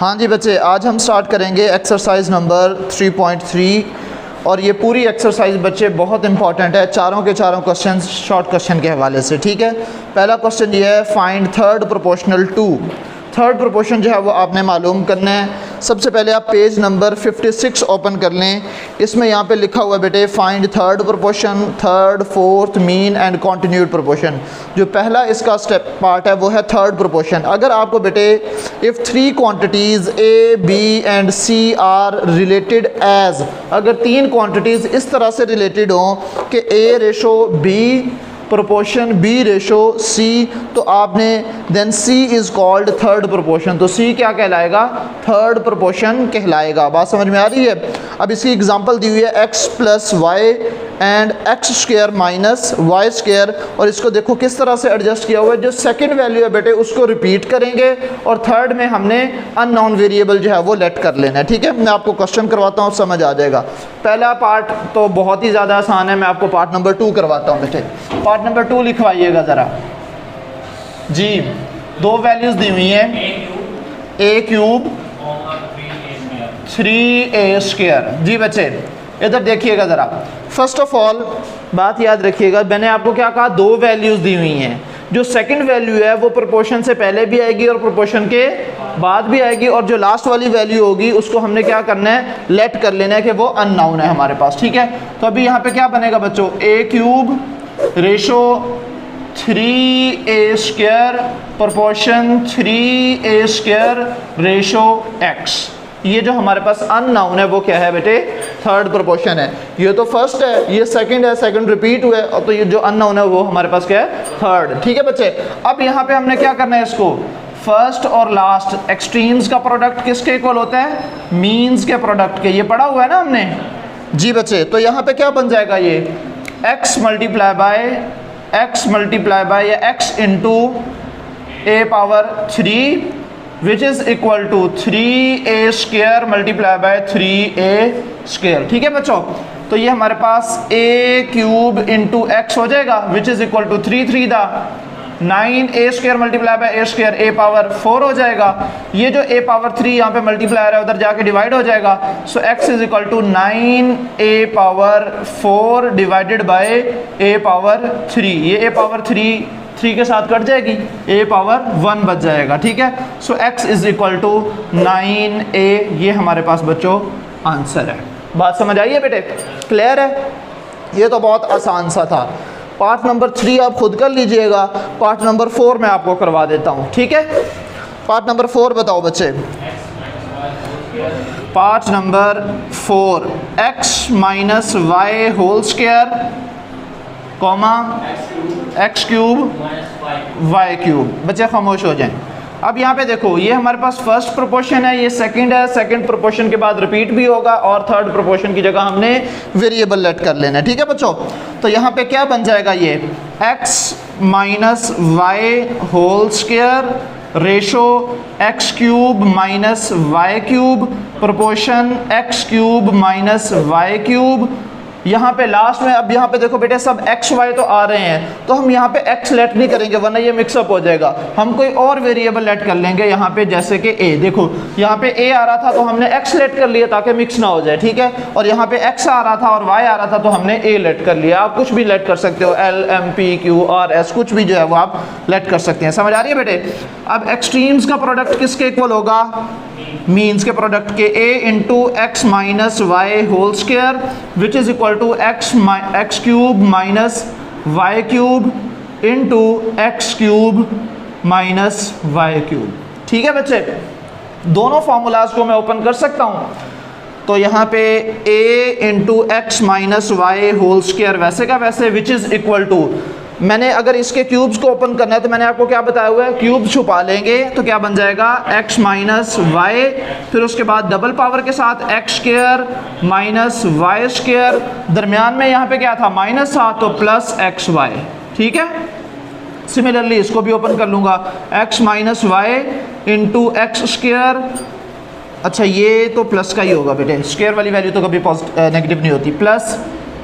हाँ जी बच्चे, आज हम स्टार्ट करेंगे एक्सरसाइज नंबर 3.3 और ये पूरी एक्सरसाइज बच्चे बहुत इंपॉर्टेंट है। चारों के चारों क्वेश्चन शॉर्ट क्वेश्चन के हवाले से, ठीक है। पहला क्वेश्चन ये है, find third proportional to. Third proportion जो है वो आपने मालूम करना है। सबसे पहले आप पेज नंबर 56 ओपन कर लें। इसमें यहाँ पे लिखा हुआ है बेटे, find third proportion, third, fourth, mean and continued proportion. जो पहला इसका स्टेप पार्ट है वो है थर्ड प्रोपोर्शन। अगर आपको बेटे if three quantities A, B and C are related as, अगर तीन क्वांटिटीज़ इस तरह से रिलेटेड हों कि A ratio B proportion B ratio C, तो आपने then C is called third proportion. तो सी क्या कहलाएगा? थर्ड प्रोपोर्शन कहलाएगा। बात समझ में आ रही है? अब इसकी एग्जांपल दी हुई है x plus y and x square minus y square, और इसको देखो किस तरह से एडजस्ट किया हुआ है। जो सेकंड वैल्यू है बेटे उसको रिपीट करेंगे और थर्ड में हमने अननोन वेरिएबल जो है वो लेट कर लेना है, ठीक है। मैं आपको क्वेश्चन करवाता हूँ, समझ आ जाएगा। पहला पार्ट तो बहुत ही ज़्यादा आसान है, मैं आपको पार्ट नंबर 2 करवाता हूँ बेटे। पार्ट नंबर 2 लिखवाइएगा ज़रा जी। दो वैल्यूज़ दी हुई हैं, ए क्यूब 3a स्क्वायर। जी बच्चे इधर देखिएगा ज़रा। फर्स्ट ऑफ ऑल बात याद रखिएगा, मैंने आपको क्या कहा, दो वैल्यूज़ दी हुई हैं। जो सेकंड वैल्यू है वो प्रोपोर्शन से पहले भी आएगी और प्रोपोर्शन के बाद भी आएगी, और जो लास्ट वाली वैल्यू होगी उसको हमने क्या करना है, लेट कर लेना है कि वो अननोन है हमारे पास, ठीक है। तो अभी यहाँ पे क्या बनेगा बच्चों, A cube ratio 3a square proportion 3a square ratio x। ये जो हमारे पास अननाउन है वो क्या है बेटे, थर्ड प्रोपोर्शन है। ये तो फर्स्ट है, ये सेकंड है, सेकंड रिपीट हुआ है, और तो ये जो अननाउन है वो हमारे पास क्या है, थर्ड, ठीक है बच्चे। अब यहाँ पे हमने क्या करना है, इसको फर्स्ट और लास्ट एक्सट्रीम्स का प्रोडक्ट किसके इक्वल होता है, मीन्स के प्रोडक्ट के। ये पढ़ा हुआ है ना हमने जी बच्चे। तो यहाँ पे क्या बन जाएगा, ये x मल्टीप्लाई बाय या x into a power 3 which is equal to 3a square multiply by 3a square, ठीक है बच्चों। तो ये हमारे पास a क्यूब इंटू एक्स हो जाएगा विच इज़ इक्वल टू 3 3 दा 9a square multiply bye a square a power 4 हो जाएगा। ये जो a पावर 3 यहाँ पे मल्टीप्लाई है उधर जाके डिवाइड हो जाएगा। So x is equal to 9a power 4 divided by a power 3। ये a पावर 3 के साथ कट जाएगी, a पावर 1 बच जाएगा, ठीक है। So x is equal to 9a। ये हमारे पास बच्चों आंसर है। बात समझ आई है बेटे, क्लियर है? ये तो बहुत आसान सा था। पार्ट नंबर 3 आप खुद कर लीजिएगा, पार्ट नंबर 4 मैं आपको करवा देता हूँ, ठीक है। पार्ट नंबर 4 बताओ बच्चे। Part number 4, x minus y whole square comma x cube y cube. बच्चे खामोश हो जाएं। अब यहाँ पे देखो, ये हमारे पास फर्स्ट प्रोपोर्शन है, ये सेकंड है, सेकंड प्रोपोर्शन के बाद रिपीट भी होगा, और थर्ड प्रोपोर्शन की जगह हमने वेरिएबल लेट कर लेना है, ठीक है बच्चों। तो यहाँ पे क्या बन जाएगा, ये x minus y whole square ratio x cube minus y cube proportion x cube minus y cube. यहाँ पे लास्ट में, अब यहाँ पे देखो बेटे सब एक्स वाई तो आ रहे हैं, तो हम यहाँ पे एक्स लेट नहीं करेंगे वरना ये मिक्सअप हो जाएगा। हम कोई और वेरिएबल लेट कर लेंगे यहाँ पे, जैसे कि ए। देखो यहाँ पे ए आ रहा था तो हमने एक्स लेट कर लिया ताकि मिक्स ना हो जाए, ठीक है। और यहाँ पे एक्स आ रहा था और वाई आ रहा था तो हमने ए लेट कर लिया। आप कुछ भी लेट कर सकते हो, L M P Q R S, कुछ भी जो है वो आप लेट कर सकते हैं। समझ आ रही है बेटे? अब एक्सट्रीम्स का प्रोडक्ट किसके इक्वल होगा, मीन्स के प्रोडक्ट के। a into x minus y whole square which is equal to x cube minus y cube into x cube minus y cube, ठीक है बच्चे। दोनों फार्मूलाज को मैं ओपन कर सकता हूँ। तो यहाँ पे a into x minus y whole square वैसे का वैसे विच इज इक्वल टू, मैंने अगर इसके क्यूब्स को ओपन करना है तो मैंने आपको क्या बताया हुआ है, क्यूब छुपा लेंगे तो क्या बन जाएगा, x माइनस वाई, फिर उसके बाद डबल पावर के साथ x square minus y square, दरमियान में यहाँ पे क्या था, माइनस था तो प्लस एक्स वाई, ठीक है। सिमिलरली इसको भी ओपन कर लूँगा, x minus y into x square. अच्छा ये तो प्लस का ही होगा बेटे, स्क्वायर वाली वैल्यू तो कभी नेगेटिव नहीं होती, प्लस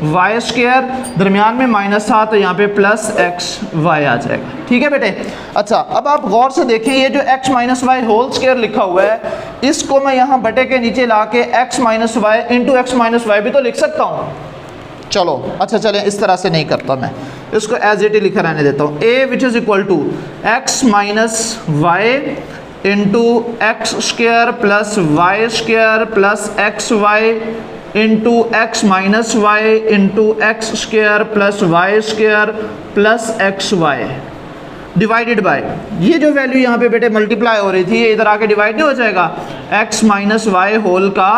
वाई स्क्वायर, दरमियान में माइनस था तो यहाँ पे प्लस एक्स वाई आ जाएगा। ठीक है बेटे। अच्छा, अब आप गौर से देखें, ये जो x minus y whole square लिखा हुआ है, इसको मैं यहाँ बटे के नीचे ला के x minus y into x minus y भी तो लिख सकता हूँ। चलो अच्छा, चलें इस तरह से नहीं करता मैं, इसको एज इट ही लिखा रहने देता हूँ। a which is equal to x minus y into x square plus y square plus x y into x minus y into x square plus y square plus x y divided by, ये जो value यहाँ पे बेटे multiply हो रही थी, ये इधर आके डिवाइड नहीं हो जाएगा, x माइनस वाई होल का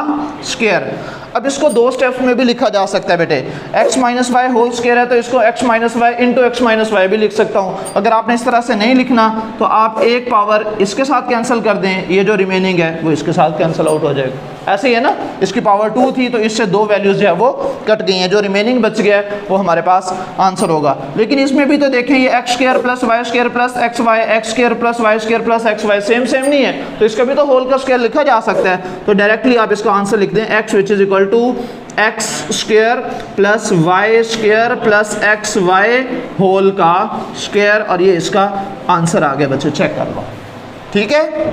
स्क्वायर। अब इसको दो स्टेप्स में भी लिखा जा सकता है बेटे, x minus y whole square है तो इसको x minus y into x minus y भी लिख सकता हूँ। अगर आपने इस तरह से नहीं लिखना तो आप एक पावर इसके साथ कैंसिल कर दें, ये जो रिमेनिंग है वो इसके साथ कैंसिल आउट हो जाएगा। ऐसे ही है ना, इसकी पावर 2 थी तो इससे दो वैल्यूज जो है वो कट गई हैं, जो रिमेनिंग बच गया है वो हमारे पास आंसर होगा। लेकिन इसमें भी तो देखें, ये x square plus y square plus x y, x square plus y square plus x y same नहीं है, तो इसका भी तो होल का स्क्वायर लिखा जा सकता है। तो डायरेक्टली आप इसका आंसर लिख दें, x which is equal to x square plus y square plus x y whole का स्क्वायर, और ये इसका आंसर आ गया बच्चों, चेक कर लो। ठीक है,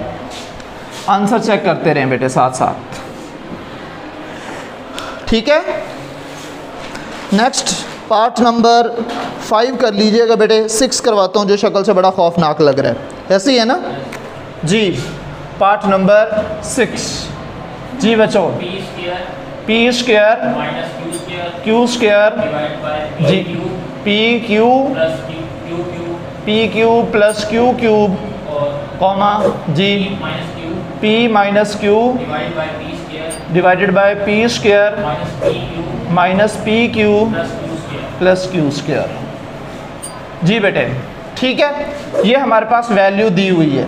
आंसर चेक करते रहें बेटे साथ साथ। ठीक है, नेक्स्ट पार्ट नंबर 5 कर लीजिएगा बेटे। 6 करवाता हूँ जो शक्ल से बड़ा खौफनाक लग रहा है, ऐसे ही है ना जी। पार्ट नंबर 6 जी बच्चों, पी स्क्वायर क्यू स्क्वायर जी, P cube plus Q cube comma जी, P minus Q divided by P square minus P Q plus Q square जी बेटे। ठीक है, ये हमारे पास वैल्यू दी हुई है।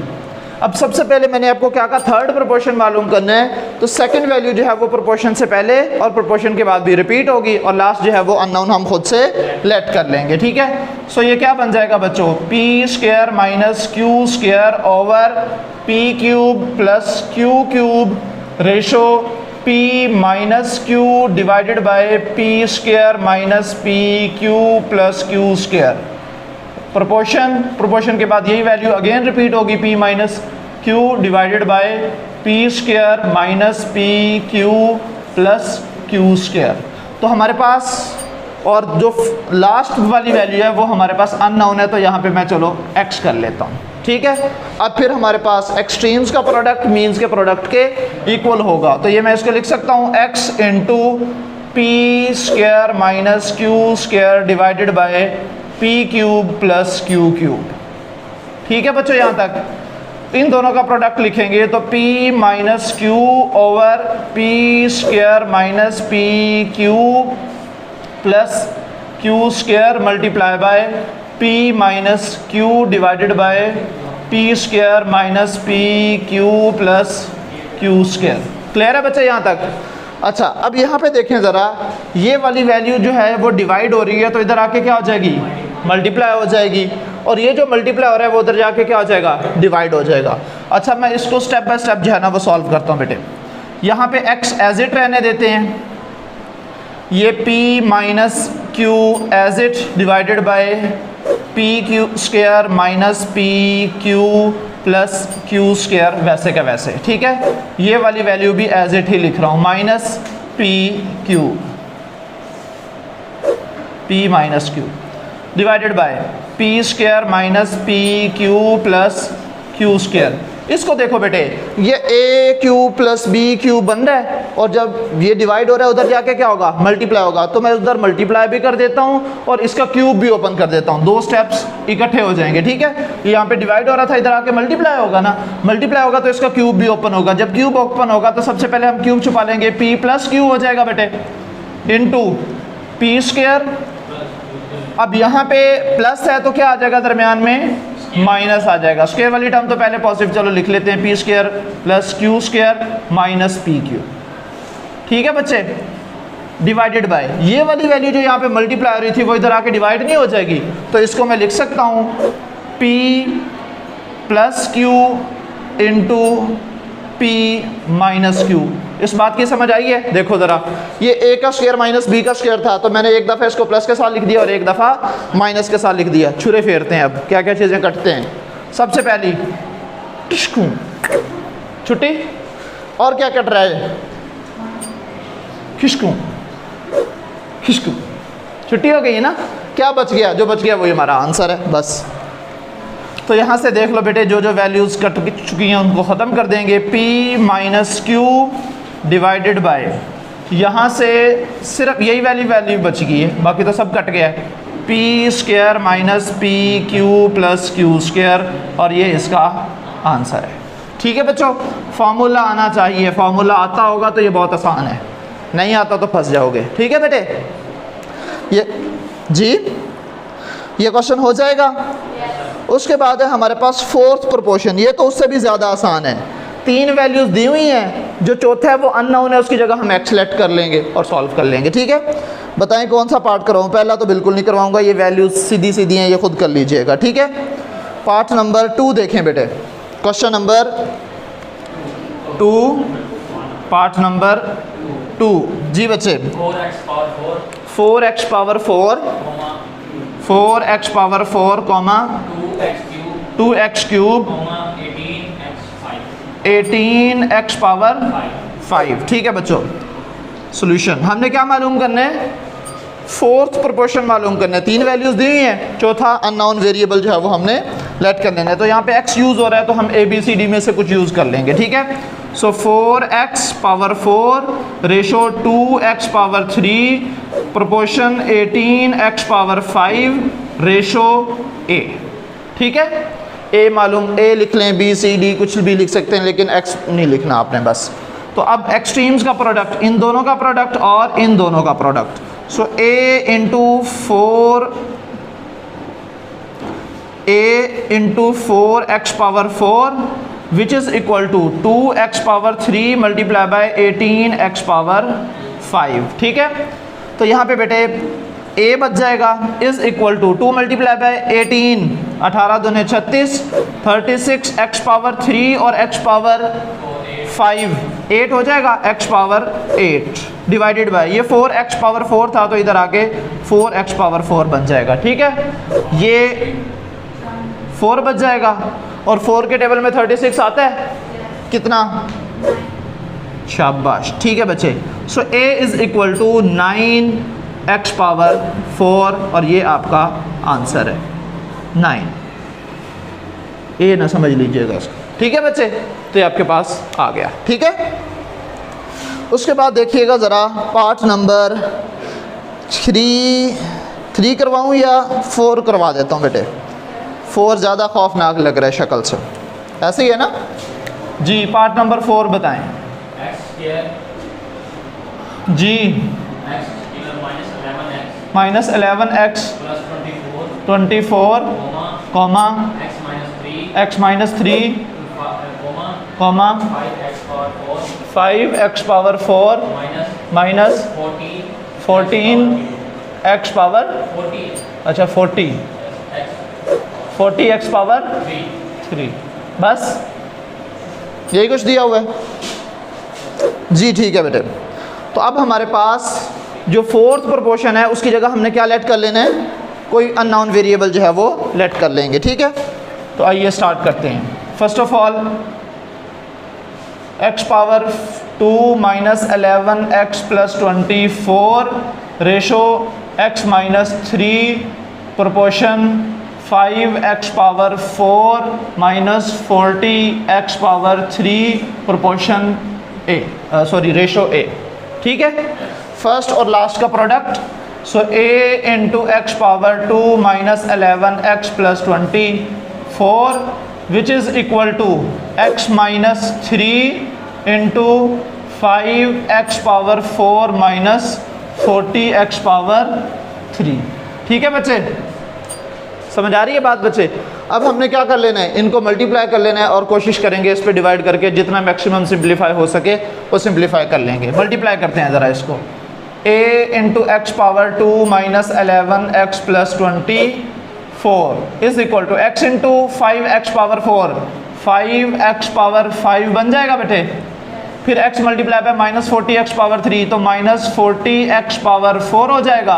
अब सबसे पहले मैंने आपको क्या कहा, थर्ड प्रोपोर्शन मालूम करना है, तो सेकंड वैल्यू जो है वो प्रोपोर्शन से पहले और प्रोपोर्शन के बाद भी रिपीट होगी, और लास्ट जो है वो अननोन हम खुद से लेट कर लेंगे। ठीक है, सो ये क्या बन जाएगा बच्चों, P square minus Q square over P cube plus Q cube ratio P minus Q divided by P square minus P Q plus Q square. Proportion के बाद यही वैल्यू अगेन रिपीट होगी, P minus Q divided by P square minus P Q plus Q square. तो हमारे पास, और जो last वाली value है वो हमारे पास अननोन है, तो यहाँ पे मैं चलो x कर लेता हूँ। ठीक है, अब फिर हमारे पास एक्सट्रीम्स का प्रोडक्ट मीन्स के प्रोडक्ट के इक्वल होगा, तो ये मैं इसको लिख सकता हूँ x into P square minus Q square divided by P cube plus Q cube. ठीक है बच्चों, यहाँ तक इन दोनों का प्रोडक्ट लिखेंगे तो p minus Q over P square minus P cube plus Q square multiply bye p minus Q divided by P square minus P Q plus Q square. Clear है बच्चे यहाँ तक? अच्छा, अब यहाँ पे देखें ज़रा, ये वाली वैल्यू जो है वो डिवाइड हो रही है, तो इधर आके क्या हो जाएगी, मल्टीप्लाई हो जाएगी, और ये जो मल्टीप्लाई हो रहा है वो उधर जाके क्या हो जाएगा, डिवाइड हो जाएगा। अच्छा, मैं इसको स्टेप बाय स्टेप जो है ना वो सॉल्व करता हूँ बेटे। यहाँ पे x एज इट रहने देते हैं, ये p minus q as it divided by p q square minus P Q plus Q square, वैसे का वैसे। ठीक है, ये वाली वैल्यू भी एज इट ही लिख रहा हूँ, minus P Q, P minus Q divided by P square minus P Q plus Q square. इसको देखो बेटे, ये ए क्यूब प्लस बी क्यूब बन रहा है, और जब ये डिवाइड हो रहा है उधर जाके क्या होगा, मल्टीप्लाई होगा, तो मैं उधर मल्टीप्लाई भी कर देता हूँ और इसका क्यूब भी ओपन कर देता हूँ, दो स्टेप्स इकट्ठे हो जाएंगे। ठीक है, ये यहाँ पे डिवाइड हो रहा था, इधर आके मल्टीप्लाई होगा ना, मल्टीप्लाई होगा तो इसका क्यूब भी ओपन होगा। जब क्यूब ओपन होगा तो सबसे पहले हम क्यूब छुपा लेंगे, पी प्लस क्यू हो जाएगा बेटे इंटू पी स्क्वायर। अब यहाँ पे प्लस है तो क्या आ जाएगा, दरमियान में माइनस आ जाएगा। स्क्वायर वाली टर्म तो पहले पॉजिटिव, चलो लिख लेते हैं, P square plus Q square minus P Q. ठीक है बच्चे, डिवाइडेड बाय ये वाली वैल्यू जो यहाँ पे मल्टीप्लाई हो रही थी वो इधर आके डिवाइड नहीं हो जाएगी, तो इसको मैं लिख सकता हूँ p plus Q into P minus Q. इस बात की समझ आई है? देखो ज़रा, ये ए का स्क्वायर माइनस बी का स्क्वायर था, तो मैंने एक दफ़ा इसको प्लस के साथ लिख दिया और एक दफ़ा माइनस के साथ लिख दिया। छुरे फेरते हैं, अब क्या क्या चीज़ें कटते हैं। सबसे पहली टिश्कू छुट्टी, और क्या कट रहा है? खिश्कू खिश्कू, छुट्टी हो गई है ना। क्या बच गया? जो बच गया वही हमारा आंसर है बस। तो यहाँ से देख लो बेटे, जो जो वैल्यूज़ कट चुकी हैं उनको ख़त्म कर देंगे। p minus Q divided bye, यहाँ से सिर्फ यही वैल्यू बच गई है, बाकी तो सब कट गया है। p square minus P Q plus Q square, और ये इसका आंसर है। ठीक है बच्चों, फार्मूला आना चाहिए। फार्मूला आता होगा तो ये बहुत आसान है, नहीं आता तो फंस जाओगे। ठीक है बेटे, ये जी ये क्वेश्चन हो जाएगा। उसके बाद है हमारे पास फोर्थ प्रोपोर्शन, ये तो उससे भी ज़्यादा आसान है। 3 वैल्यूज़ दी हुई हैं, जो चौथा है वो अननोन है, उसकी जगह हम एक्स सेलेक्ट कर लेंगे और सॉल्व कर लेंगे। ठीक है, बताएं कौन सा पार्ट करवाऊँ? पहला तो बिल्कुल नहीं करवाऊँगा, ये वैल्यूज़ सीधी सीधी हैं, ये खुद कर लीजिएगा। ठीक है, पार्ट नंबर 2 देखें बेटे, क्वेश्चन नंबर 2, पार्ट नंबर 2। जी बच्चे, 4x power 4 4x power 4 comma 2x cube 18x power 5। ठीक है बच्चों, सॉल्यूशन हमने क्या मालूम करना है? फोर्थ प्रोपोर्शन मालूम करना है। 3 वैल्यूज़ दी हुई हैं, चौथा अननोन वेरिएबल जो है वो हमने लेट कर लेना है। तो यहाँ पे x यूज़ हो रहा है, तो हम ABCD में से कुछ यूज़ कर लेंगे। ठीक है, सो 4x power 4 ratio 2x power 3 proportion 18x power 5 ratio a। ठीक है, a मालूम, a लिख लें, B C D कुछ भी लिख सकते हैं, लेकिन x नहीं लिखना आपने बस। तो अब एक्सट्रीम्स का प्रोडक्ट, इन दोनों का प्रोडक्ट और इन दोनों का product. So a into 4x power 4 which is equal to 2x power 3 multiply by 18x power 5। ठीक है, तो यहाँ पे बेटे a बच जाएगा is equal to 2 multiply by 18, 18 दूने 36, 36x पावर 3 और x पावर 5 8 हो जाएगा, x पावर 8 डिवाइडेड बाय ये 4x पावर 4 था, तो इधर आके 4x पावर 4 बन जाएगा। ठीक है, ये 4 बच जाएगा, और 4 के टेबल में 36 आता है कितना? शाबाश। ठीक है बच्चे, so a is equal to 9x power 4, और ये आपका आंसर है 9। ए ना समझ लीजिएगा इसको। ठीक है बच्चे, तो ये आपके पास आ गया। ठीक है, उसके बाद देखिएगा ज़रा पार्ट नंबर 3 करवाऊँ या 4 करवा देता हूँ बेटे? 4 ज़्यादा खौफनाक लग रहा है शक्ल से, ऐसे ही है ना जी। पार्ट नंबर 4 बताएं जी। Minus 11x 24 comma x minus 3 comma 5x power 4 minus 14x power, अच्छा 40x पावर 3, बस यही कुछ दिया हुआ है जी। ठीक है बेटे, तो अब हमारे पास जो फोर्थ प्रोपोर्शन है उसकी जगह हमने क्या लेट कर लेना है? कोई अननोन वेरिएबल जो है वो लेट कर लेंगे। ठीक है, तो आइए स्टार्ट करते हैं। First of all x power 2 minus 11x plus 24 ratio x minus 3 proportion 5x power 4 minus 40x power 3 proportion ratio a। ठीक है, फर्स्ट और लास्ट का product, so a into x power 2 minus 11x plus 24 which is equal to x minus 3 into 5x power 4 minus 40x power 3। ठीक है बच्चे, समझ आ रही है बात बच्चे? अब हमने क्या कर लेना है? इनको मल्टीप्लाई कर लेना है और कोशिश करेंगे इस पे डिवाइड करके जितना मैक्सिमम सिंप्लीफाई हो सके वो सिंप्लीफाई कर लेंगे। मल्टीप्लाई करते हैं ज़रा इसको। a into x power 2 minus 11x plus 24 is equal to x into 5x power 4 5x power 5 बन जाएगा बेटे। फिर x multiply by minus 40x power 3 तो माइनस 40x पावर 4 हो जाएगा।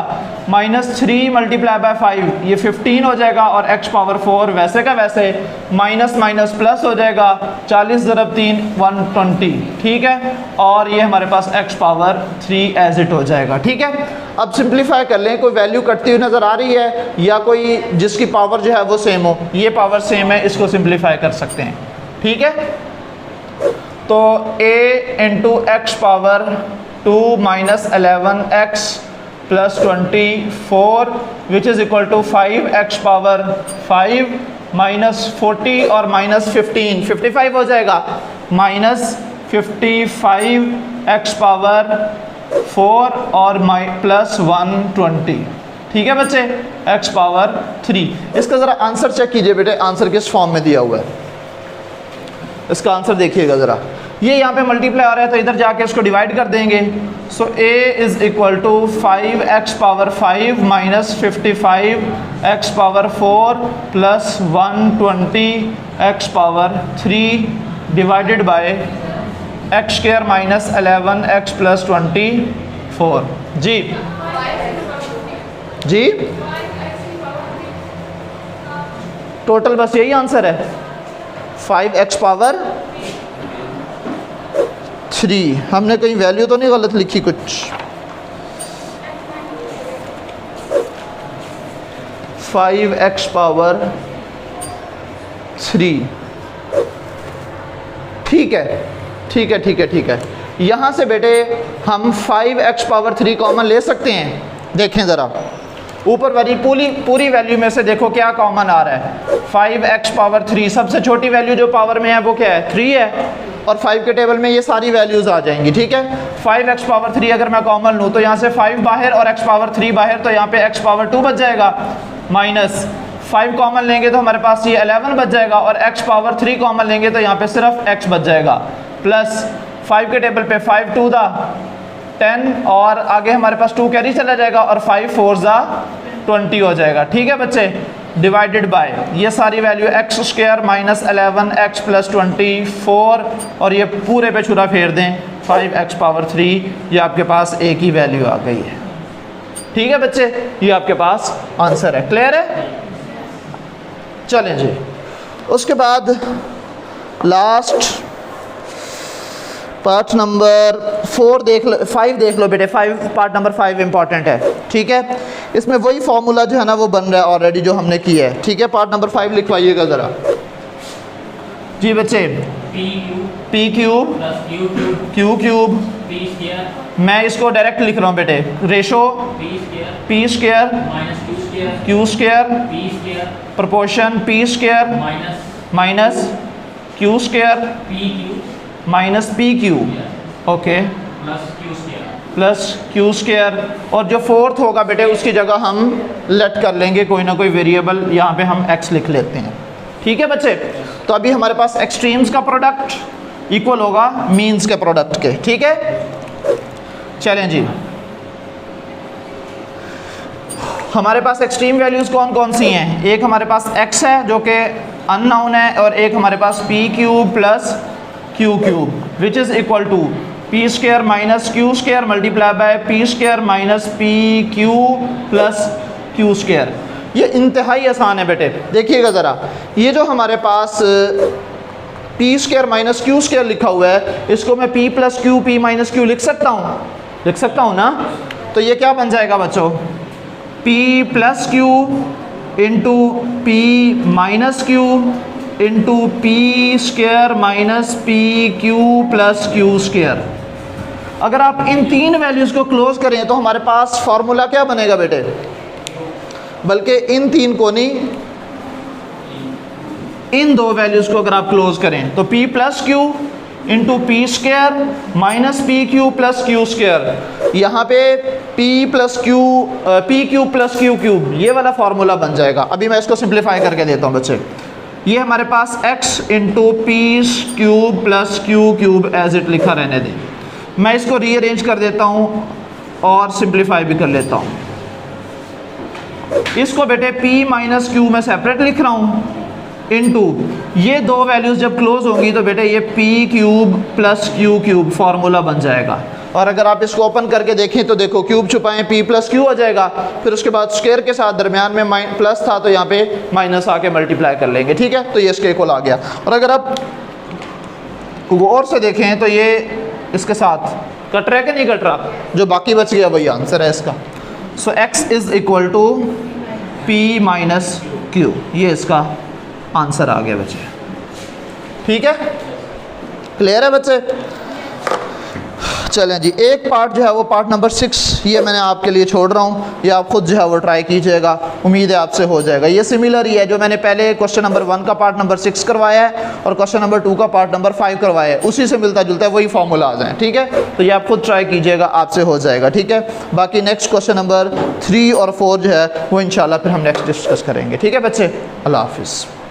माइनस 3 मल्टीप्लाई बाय 5 ये 15 हो जाएगा और x पावर 4 वैसे का वैसे माइनस माइनस प्लस हो जाएगा। 40 × 3 120, ठीक है। और ये हमारे पास x पावर 3 एज इट हो जाएगा, ठीक है। अब सिंप्लीफाई कर लें, कोई वैल्यू कटती हुई नज़र आ रही है या कोई जिसकी पावर जो है वो सेम हो। ये पावर सेम है, इसको सिंप्लीफाई कर सकते हैं, ठीक है। तो a into x power 2 minus 11x plus 24 which is equal to 5x power 5 minus 40 और माइनस 15 55 हो जाएगा। माइनस 55x पावर 4 और प्लस 120, ठीक है बच्चे, x पावर 3। इसका ज़रा आंसर चेक कीजिए बेटे, आंसर किस फॉर्म में दिया हुआ है, इसका आंसर देखिएगा ज़रा। ये यहाँ पे मल्टीप्लाई आ रहा है तो इधर जाके इसको डिवाइड कर देंगे। So a is equal to 5x power 5 minus 55x power 4 plus 120x power 3 divided by x square minus 11x plus 24। जी जी, टोटल बस यही आंसर है, 5x पावर 3। हमने कहीं वैल्यू तो नहीं गलत लिखी कुछ। 5x पावर 3, ठीक है ठीक है ठीक है ठीक है। यहाँ से बेटे हम 5x पावर 3 कॉमन ले सकते हैं। देखें ज़रा ऊपर वाली पूरी वैल्यू में से देखो क्या कॉमन आ रहा है। 5x पावर 3 सबसे छोटी वैल्यू जो पावर में है वो क्या है, 3 है। और 5 के टेबल में ये सारी वैल्यूज़ आ जाएंगी, ठीक है। 5x पावर 3 अगर मैं कॉमन लूँ तो यहाँ से 5 बाहर और x पावर 3 बाहर, तो यहाँ पे x पावर 2 बच जाएगा। माइनस 5 कॉमन लेंगे तो हमारे पास ये 11 बच जाएगा और x पावर 3 कॉमन लेंगे तो यहाँ पे सिर्फ x बच जाएगा। प्लस 5 के टेबल पे 5 2 दा 10 और आगे हमारे पास 2 कैरी चला जाएगा और 5 4 दा 20 हो जाएगा, ठीक है बच्चे। डिवाइडेड बाय ये सारी value x square minus 11x plus 24 और ये पूरे पे छुरा फेर दें 5x पावर 3, ये आपके पास एक ही वैल्यू आ गई है, ठीक है बच्चे। ये आपके पास आंसर है, क्लियर है। चलें जी, उसके बाद लास्ट पार्ट नंबर 5 देख लो बेटे। पार्ट नंबर 5 इंपॉर्टेंट है, ठीक है। इसमें वही फॉर्मूला जो है ना वो बन रहा है ऑलरेडी जो हमने किया है, ठीक है। पार्ट नंबर 5 लिखवाइएगा ज़रा जी बच्चे। पी क्यूब क्यू क्यूब, मैं इसको डायरेक्ट लिख रहा हूँ बेटे। Ratio P square Q square proportion P square minus Q square minus P Q, okay, plus Q square. और जो फोर्थ होगा बेटे उसकी जगह हम लेट कर लेंगे कोई ना कोई वेरिएबल, यहाँ पे हम x लिख लेते हैं, ठीक है बच्चे। तो अभी हमारे पास एक्सट्रीम्स का प्रोडक्ट इक्वल होगा मीन्स के प्रोडक्ट के, ठीक है। चलें जी, हमारे पास एक्सट्रीम वैल्यूज़ कौन कौन सी हैं। एक हमारे पास x है जो कि अननोन है और एक हमारे पास P cube plus Q cube which is equal to P square minus Q square multiply by P square minus P Q plus Q square. ये इंतहाई आसान है बेटे, देखिएगा ज़रा। ये जो हमारे पास P square minus Q square लिखा हुआ है, इसको मैं P plus Q P minus Q लिख सकता हूँ ना। तो ये क्या बन जाएगा बच्चों, P plus Q into P minus Q into P square minus P Q plus Q square. अगर आप इन तीन वैल्यूज़ को क्लोज करें तो हमारे पास फॉर्मूला क्या बनेगा बेटे, बल्कि इन तीन को नहीं, इन दो वैल्यूज़ को अगर आप क्लोज करें तो p plus Q into P square minus P Q plus Q square, यहाँ पे p plus Q P Q plus Q cube, ये वाला फार्मूला बन जाएगा। अभी मैं इसको सिंप्लीफाई करके देता हूँ बच्चे। ये हमारे पास x into p cube plus Q cube as it लिखा रहने दें। मैं इसको रीअरेंज कर देता हूँ और सिंप्लीफाई भी कर लेता हूँ। इसको बेटे p माइनस क्यू में सेपरेट लिख रहा हूँ इनटू ये दो वैल्यूज़ जब क्लोज होंगी तो बेटे ये p cube plus q cube formula बन जाएगा। और अगर आप इसको ओपन करके देखें तो देखो क्यूब छुपाएं p प्लस क्यू आ जाएगा, फिर उसके बाद स्क्वायर के साथ दरमियान में प्लस था तो यहाँ पे माइनस आके मल्टीप्लाई कर लेंगे, ठीक है। तो ये इसके इक्वल आ गया। और अगर आप गौर से देखें तो ये इसके साथ कट रहा है कि नहीं कट रहा, जो बाकी बच गया वही आंसर है इसका। So x is equal to p minus q, ये इसका आंसर आ गया बच्चे, ठीक है। क्लियर है बच्चे? चलें जी, एक पार्ट जो है वो पार्ट नंबर 6 ये मैंने आपके लिए छोड़ रहा हूँ, ये आप खुद जो है वो ट्राई कीजिएगा, उम्मीद है आपसे हो जाएगा। ये सिमिलर ही है जो मैंने पहले क्वेश्चन नंबर 1 का पार्ट नंबर 6 करवाया है और क्वेश्चन नंबर 2 का पार्ट नंबर 5 करवाया है, उसी से मिलता जुलता है, वही फॉर्मूला आ जाए, ठीक है। तो ये आप खुद ट्राई कीजिएगा, आपसे हो जाएगा, ठीक है। बाकी नेक्स्ट क्वेश्चन नंबर 3 और 4 जो है वो इंशाल्लाह फिर हम नेक्स्ट डिस्कस करेंगे, ठीक है बच्चे। अल्लाह हाफिज़।